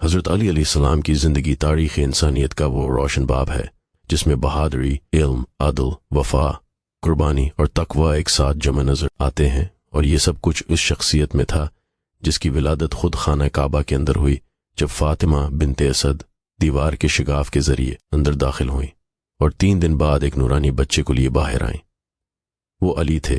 حضرت علی علیہ السلام کی زندگی تاریخ انسانیت کا وہ روشن باب ہے جس میں بہادری، علم، عدل، وفا، قربانی اور تقوی ایک ساتھ جمع نظر آتے ہیں، اور یہ سب کچھ اس شخصیت میں تھا جس کی ولادت خود خانہ کعبہ کے اندر ہوئی، جب فاطمہ بنت اسد دیوار کے شگاف کے ذریعے اندر داخل ہوئیں اور 3 دن بعد ایک نورانی بچے کو لیے باہر آئیں۔ وہ علی تھے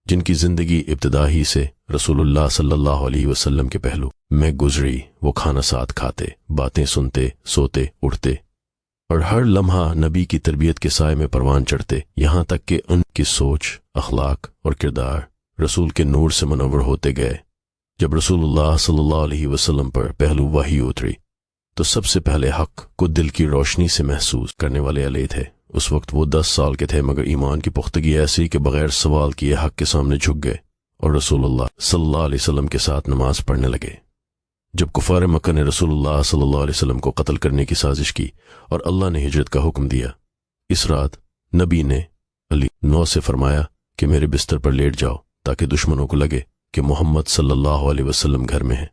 جن کی زندگی ابتدا ہی سے رسول اللہ صلی اللہ علیہ وسلم کے پہلو میں گزری۔ وہ کھانا ساتھ کھاتے، باتیں سنتے، سوتے، اٹھتے، اور ہر لمحہ نبی کی تربیت کے سائے میں پروان چڑھتے، یہاں تک کہ ان کی سوچ، اخلاق اور کردار رسول کے نور سے منور ہوتے گئے۔ جب رسول اللہ صلی اللہ علیہ وسلم پر پہلو وحی اتری تو سب سے پہلے حق کو دل کی روشنی سے محسوس کرنے والے علی تھے۔ اس وقت وہ 10 سال کے تھے، مگر ایمان کی پختگی ایسی کہ بغیر سوال کیے حق کے سامنے جھک گئے اور رسول اللہ صلی اللہ علیہ وسلم کے ساتھ نماز پڑھنے لگے۔ جب کفار مکہ نے رسول اللہ صلی اللہ علیہ وسلم کو قتل کرنے کی سازش کی اور اللہ نے ہجرت کا حکم دیا، اس رات نبی نے علی 9 سے فرمایا کہ میرے بستر پر لیٹ جاؤ تاکہ دشمنوں کو لگے کہ محمد صلی اللہ علیہ وسلم گھر میں ہیں۔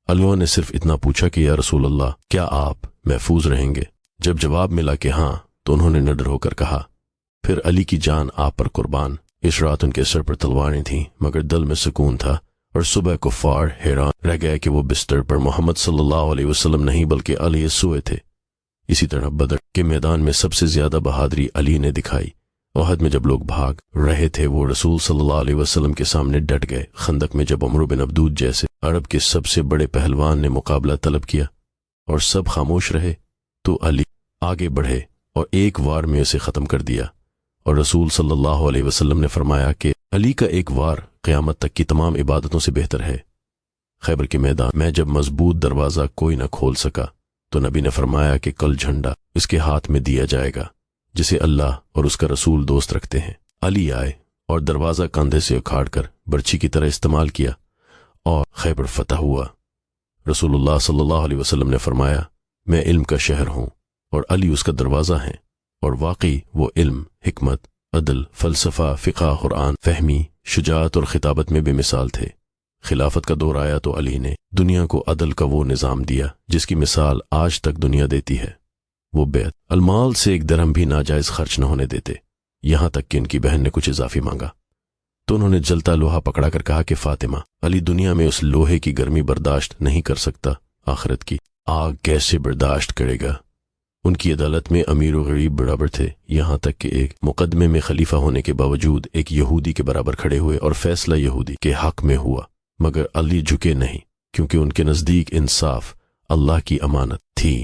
علیوں نے صرف اتنا پوچھا کہ یا رسول اللہ، کیا آپ محفوظ رہیں گے؟ جب جواب ملا کہ ہاں تو انہوں نے نڈر ہو کر کہا، پھر علی کی جان آپ پر قربان۔ اس رات ان کے سر پر تلواریں تھیں، مگر دل میں سکون تھا، اور صبح کفار حیران رہ گئے کہ وہ بستر پر محمد صلی اللہ علیہ وسلم نہیں بلکہ علی سوئے تھے۔ اسی طرح بدر کے میدان میں سب سے زیادہ بہادری علی نے دکھائی۔ احد میں جب لوگ بھاگ رہے تھے وہ رسول صلی اللہ علیہ وسلم کے سامنے ڈٹ گئے۔ خندق میں جب عمرو بن عبدود جیسے عرب کے سب سے بڑے پہلوان نے مقابلہ طلب کیا اور سب خاموش رہے تو علی آگے بڑھے اور ایک وار میں اسے ختم کر دیا، اور رسول صلی اللہ علیہ وسلم نے فرمایا کہ علی کا ایک وار قیامت تک کی تمام عبادتوں سے بہتر ہے۔ خیبر کے میدان میں جب مضبوط دروازہ کوئی نہ کھول سکا تو نبی نے فرمایا کہ کل جھنڈا اس کے ہاتھ میں دیا جائے گا جسے اللہ اور اس کا رسول دوست رکھتے ہیں۔ علی آئے اور دروازہ کاندھے سے اکھاڑ کر برچھی کی طرح استعمال کیا اور خیبر فتح ہوا۔ رسول اللہ صلی اللہ علیہ وسلم نے فرمایا، میں علم کا شہر ہوں اور علی اس کا دروازہ ہیں، اور واقعی وہ علم، حکمت، عدل، فلسفہ، فقہ، قرآن فہمی، شجاعت اور خطابت میں بے مثال تھے۔ خلافت کا دور آیا تو علی نے دنیا کو عدل کا وہ نظام دیا جس کی مثال آج تک دنیا دیتی ہے۔ وہ بیت المال سے 1 درہم بھی ناجائز خرچ نہ ہونے دیتے، یہاں تک کہ ان کی بہن نے کچھ اضافی مانگا تو انہوں نے جلتا لوہا پکڑا کر کہا کہ فاطمہ، علی دنیا میں اس لوہے کی گرمی برداشت نہیں کر سکتا، آخرت کی آگ کیسے برداشت کرے گا؟ ان کی عدالت میں امیر و غریب برابر تھے، یہاں تک کہ ایک مقدمے میں خلیفہ ہونے کے باوجود ایک یہودی کے برابر کھڑے ہوئے اور فیصلہ یہودی کے حق میں ہوا، مگر علی جھکے نہیں، کیونکہ ان کے نزدیک انصاف اللہ کی امانت تھی۔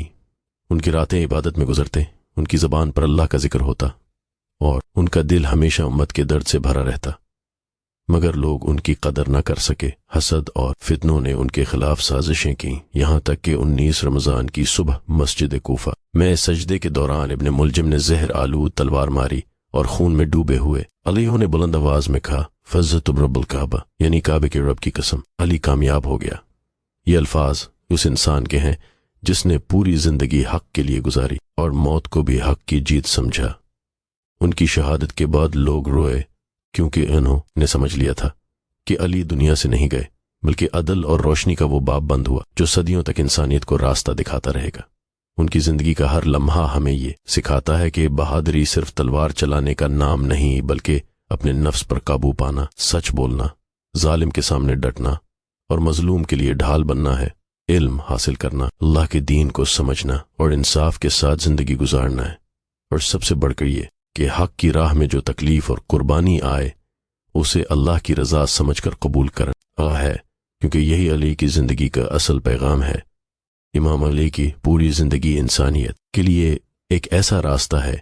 ان کی راتیں عبادت میں گزرتے، ان کی زبان پر اللہ کا ذکر ہوتا، اور ان کا دل ہمیشہ امت کے درد سے بھرا رہتا، مگر لوگ ان کی قدر نہ کر سکے۔ حسد اور فتنوں نے ان کے خلاف سازشیں کیں، یہاں تک کہ 19 رمضان کی صبح مسجد کوفہ میں سجدے کے دوران ابن ملجم نے زہر آلود تلوار ماری اور خون میں ڈوبے ہوئے علیہ نے بلند آواز میں کہا، فزت رب الکعبہ، یعنی کعبے کے رب کی قسم، علی کامیاب ہو گیا۔ یہ الفاظ اس انسان کے ہیں جس نے پوری زندگی حق کے لیے گزاری اور موت کو بھی حق کی جیت سمجھا۔ ان کی شہادت کے بعد لوگ روئے، کیونکہ انہوں نے سمجھ لیا تھا کہ علی دنیا سے نہیں گئے، بلکہ عدل اور روشنی کا وہ باب بند ہوا جو صدیوں تک انسانیت کو راستہ دکھاتا رہے گا۔ ان کی زندگی کا ہر لمحہ ہمیں یہ سکھاتا ہے کہ بہادری صرف تلوار چلانے کا نام نہیں، بلکہ اپنے نفس پر قابو پانا، سچ بولنا، ظالم کے سامنے ڈٹنا اور مظلوم کے لیے ڈھال بننا ہے۔ علم حاصل کرنا، اللہ کے دین کو سمجھنا اور انصاف کے ساتھ زندگی گزارنا ہے، اور سب سے بڑھ کر یہ کہ حق کی راہ میں جو تکلیف اور قربانی آئے اسے اللہ کی رضا سمجھ کر قبول کرنا ہے، کیونکہ یہی علی کی زندگی کا اصل پیغام ہے۔ امام علی کی پوری زندگی انسانیت کے لیے ایک ایسا راستہ ہے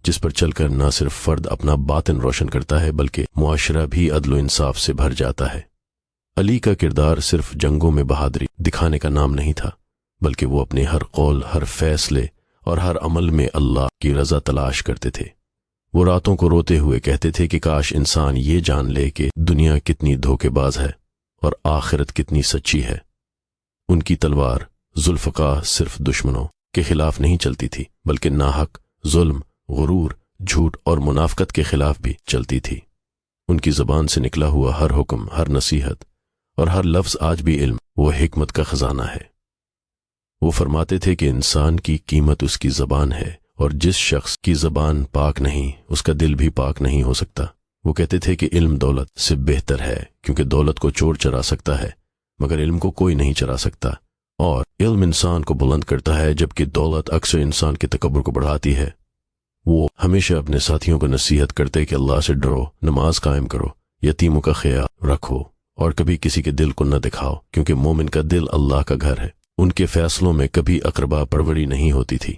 جس پر چل کر نہ صرف فرد اپنا باطن روشن کرتا ہے بلکہ معاشرہ بھی عدل و انصاف سے بھر جاتا ہے۔ علی کا کردار صرف جنگوں میں بہادری دکھانے کا نام نہیں تھا، بلکہ وہ اپنے ہر قول، ہر فیصلے اور ہر عمل میں اللہ کی رضا تلاش کرتے تھے۔ وہ راتوں کو روتے ہوئے کہتے تھے کہ کاش انسان یہ جان لے کہ دنیا کتنی دھوکے باز ہے اور آخرت کتنی سچی ہے۔ ان کی تلوار ذوالفقار صرف دشمنوں کے خلاف نہیں چلتی تھی، بلکہ ناحق ظلم، غرور، جھوٹ اور منافقت کے خلاف بھی چلتی تھی۔ ان کی زبان سے نکلا ہوا ہر حکم، ہر نصیحت اور ہر لفظ آج بھی علم و حکمت کا خزانہ ہے۔ وہ فرماتے تھے کہ انسان کی قیمت اس کی زبان ہے، اور جس شخص کی زبان پاک نہیں اس کا دل بھی پاک نہیں ہو سکتا۔ وہ کہتے تھے کہ علم دولت سے بہتر ہے، کیونکہ دولت کو چور چرا سکتا ہے مگر علم کو کوئی نہیں چرا سکتا، اور علم انسان کو بلند کرتا ہے جبکہ دولت اکثر انسان کے تکبر کو بڑھاتی ہے۔ وہ ہمیشہ اپنے ساتھیوں کو نصیحت کرتے کہ اللہ سے ڈرو، نماز قائم کرو، یتیموں کا خیال رکھو، اور کبھی کسی کے دل کو نہ دکھاؤ، کیونکہ مومن کا دل اللہ کا گھر ہے۔ ان کے فیصلوں میں کبھی اقربا پروری نہیں ہوتی تھی۔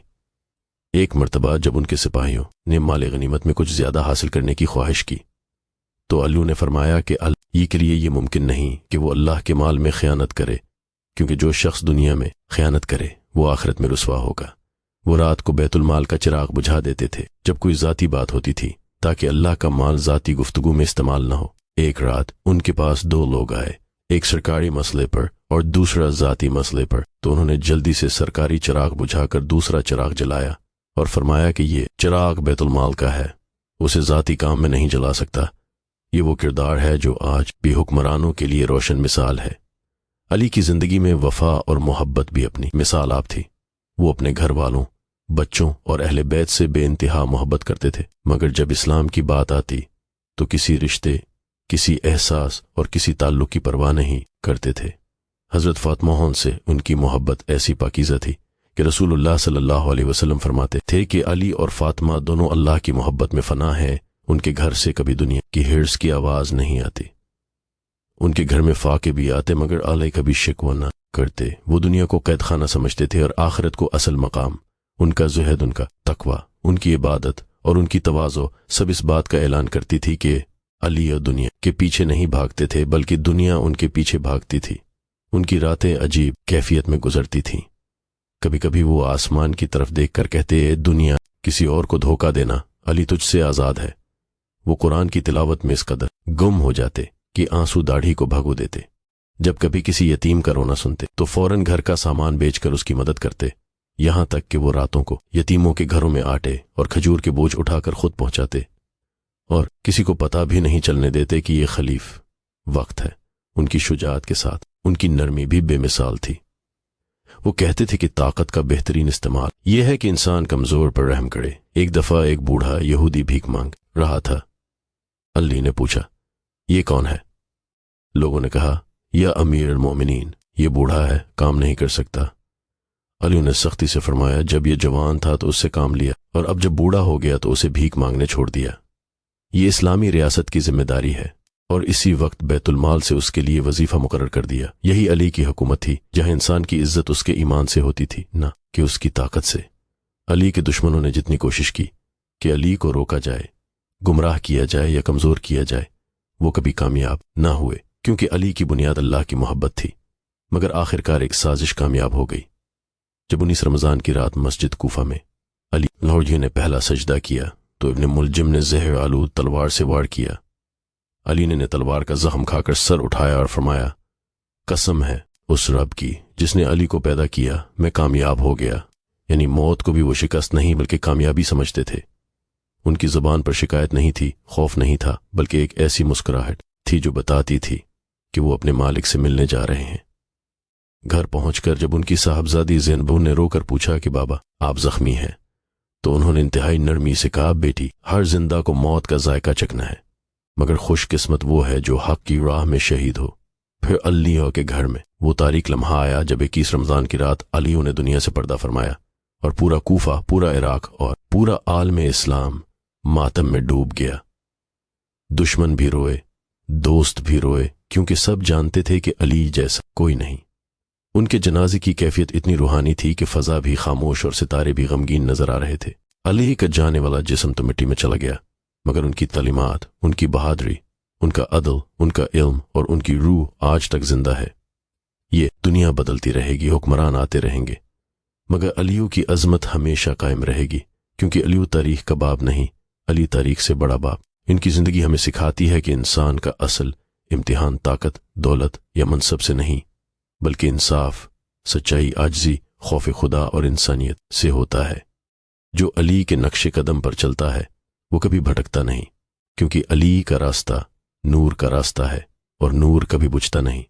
ایک مرتبہ جب ان کے سپاہیوں نے مال غنیمت میں کچھ زیادہ حاصل کرنے کی خواہش کی تو علی نے فرمایا کہ علی کے لیے یہ ممکن نہیں کہ وہ اللہ کے مال میں خیانت کرے، کیونکہ جو شخص دنیا میں خیانت کرے وہ آخرت میں رسوا ہوگا۔ وہ رات کو بیت المال کا چراغ بجھا دیتے تھے جب کوئی ذاتی بات ہوتی تھی، تاکہ اللہ کا مال ذاتی گفتگو میں استعمال نہ ہو۔ ایک رات ان کے پاس دو لوگ آئے، ایک سرکاری مسئلے پر اور دوسرا ذاتی مسئلے پر، تو انہوں نے جلدی سے سرکاری چراغ بجھا کر دوسرا چراغ جلایا اور فرمایا کہ یہ چراغ بیت المال کا ہے، اسے ذاتی کام میں نہیں جلا سکتا۔ یہ وہ کردار ہے جو آج بھی حکمرانوں کے لیے روشن مثال ہے۔ علی کی زندگی میں وفا اور محبت بھی اپنی مثال آپ تھی۔ وہ اپنے گھر والوں، بچوں اور اہل بیت سے بے انتہا محبت کرتے تھے، مگر جب اسلام کی بات آتی تو کسی رشتے، کسی احساس اور کسی تعلق کی پرواہ نہیں کرتے تھے۔ حضرت فاطمہ سے ان کی محبت ایسی پاکیزہ تھی کہ رسول اللہ صلی اللہ علیہ وسلم فرماتے تھے کہ علی اور فاطمہ دونوں اللہ کی محبت میں فنا ہیں، ان کے گھر سے کبھی دنیا کی ہرس کی آواز نہیں آتی۔ ان کے گھر میں فاقے بھی آتے مگر آلے کبھی شکوہ نہ کرتے۔ وہ دنیا کو قید خانہ سمجھتے تھے اور آخرت کو اصل مقام۔ ان کا زہد، ان کا تقوی، ان کی عبادت اور ان کی تواضع سب اس بات کا اعلان کرتی تھی کہ علی اور دنیا کے پیچھے نہیں بھاگتے تھے بلکہ دنیا ان کے پیچھے بھاگتی تھی۔ ان کی راتیں عجیب کیفیت میں گزرتی تھیں۔ کبھی کبھی وہ آسمان کی طرف دیکھ کر کہتے، اے دنیا، کسی اور کو دھوکہ دینا، علی تجھ سے آزاد ہے۔ وہ قرآن کی تلاوت میں اس قدر گم ہو جاتے کہ آنسو داڑھی کو بھگو دیتے۔ جب کبھی کسی یتیم کا رونا سنتے تو فوراً گھر کا سامان بیچ کر اس کی مدد کرتے، یہاں تک کہ وہ راتوں کو یتیموں کے گھروں میں آٹے اور کھجور کے بوجھ اٹھا کر خود پہنچاتے، اور کسی کو پتہ بھی نہیں چلنے دیتے کہ یہ خلیف وقت ہے۔ ان کی شجاعت کے ساتھ ان کی نرمی بھی بے مثال تھی۔ وہ کہتے تھے کہ طاقت کا بہترین استعمال یہ ہے کہ انسان کمزور پر رحم کرے۔ ایک دفعہ ایک بوڑھا یہودی بھیک مانگ رہا تھا۔ علی نے پوچھا، یہ کون ہے؟ لوگوں نے کہا، یا امیر المومنین، یہ بوڑھا ہے، کام نہیں کر سکتا۔ علی نے سختی سے فرمایا، جب یہ جوان تھا تو اس سے کام لیا، اور اب جب بوڑھا ہو گیا تو اسے بھیک مانگنے چھوڑ دیا۔ یہ اسلامی ریاست کی ذمہ داری ہے، اور اسی وقت بیت المال سے اس کے لیے وظیفہ مقرر کر دیا۔ یہی علی کی حکومت تھی، جہاں انسان کی عزت اس کے ایمان سے ہوتی تھی، نہ کہ اس کی طاقت سے۔ علی کے دشمنوں نے جتنی کوشش کی کہ علی کو روکا جائے، گمراہ کیا جائے یا کمزور کیا جائے، وہ کبھی کامیاب نہ ہوئے، کیونکہ علی کی بنیاد اللہ کی محبت تھی۔ مگر آخرکار ایک سازش کامیاب ہو گئی۔ جب 19 رمضان کی رات مسجد کوفہ میں علی لوڑیوں نے پہلا سجدہ کیا تو ابن ملجم نے زہر آلود تلوار سے وار کیا۔ علی نے تلوار کا زخم کھا کر سر اٹھایا اور فرمایا، قسم ہے اس رب کی جس نے علی کو پیدا کیا، میں کامیاب ہو گیا۔ یعنی موت کو بھی وہ شکست نہیں بلکہ کامیابی سمجھتے تھے۔ ان کی زبان پر شکایت نہیں تھی، خوف نہیں تھا، بلکہ ایک ایسی مسکراہٹ تھی جو بتاتی تھی کہ وہ اپنے مالک سے ملنے جا رہے ہیں۔ گھر پہنچ کر جب ان کی صاحبزادی زینب نے رو کر پوچھا کہ بابا آپ زخمی ہیں، تو انہوں نے انتہائی نرمی سے کہا، بیٹی، ہر زندہ کو موت کا ذائقہ چکھنا ہے، مگر خوش قسمت وہ ہے جو حق کی راہ میں شہید ہو۔ پھر علیوں کے گھر میں وہ تاریک لمحہ آیا جب 21 رمضان کی رات علیوں نے دنیا سے پردہ فرمایا، اور پورا کوفہ، پورا عراق اور پورا عالم اسلام ماتم میں ڈوب گیا۔ دشمن بھی روئے، دوست بھی روئے، کیونکہ سب جانتے تھے کہ علی جیسا کوئی نہیں۔ ان کے جنازے کی کیفیت اتنی روحانی تھی کہ فضا بھی خاموش اور ستارے بھی غمگین نظر آ رہے تھے۔ علی کا جانے والا جسم تو مٹی میں چلا گیا، مگر ان کی تعلیمات، ان کی بہادری، ان کا عدل، ان کا علم اور ان کی روح آج تک زندہ ہے۔ یہ دنیا بدلتی رہے گی، حکمران آتے رہیں گے، مگر علیوں کی عظمت ہمیشہ قائم رہے گی، کیونکہ علیوں تاریخ کا باب نہیں، علی تاریخ سے بڑا باب۔ ان کی زندگی ہمیں سکھاتی ہے کہ انسان کا اصل امتحان طاقت، دولت یا منصب سے نہیں، بلکہ انصاف، سچائی، عاجزی، خوف خدا اور انسانیت سے ہوتا ہے۔ جو علی کے نقش قدم پر چلتا ہے وہ کبھی بھٹکتا نہیں، کیونکہ علی کا راستہ نور کا راستہ ہے، اور نور کبھی بجھتا نہیں۔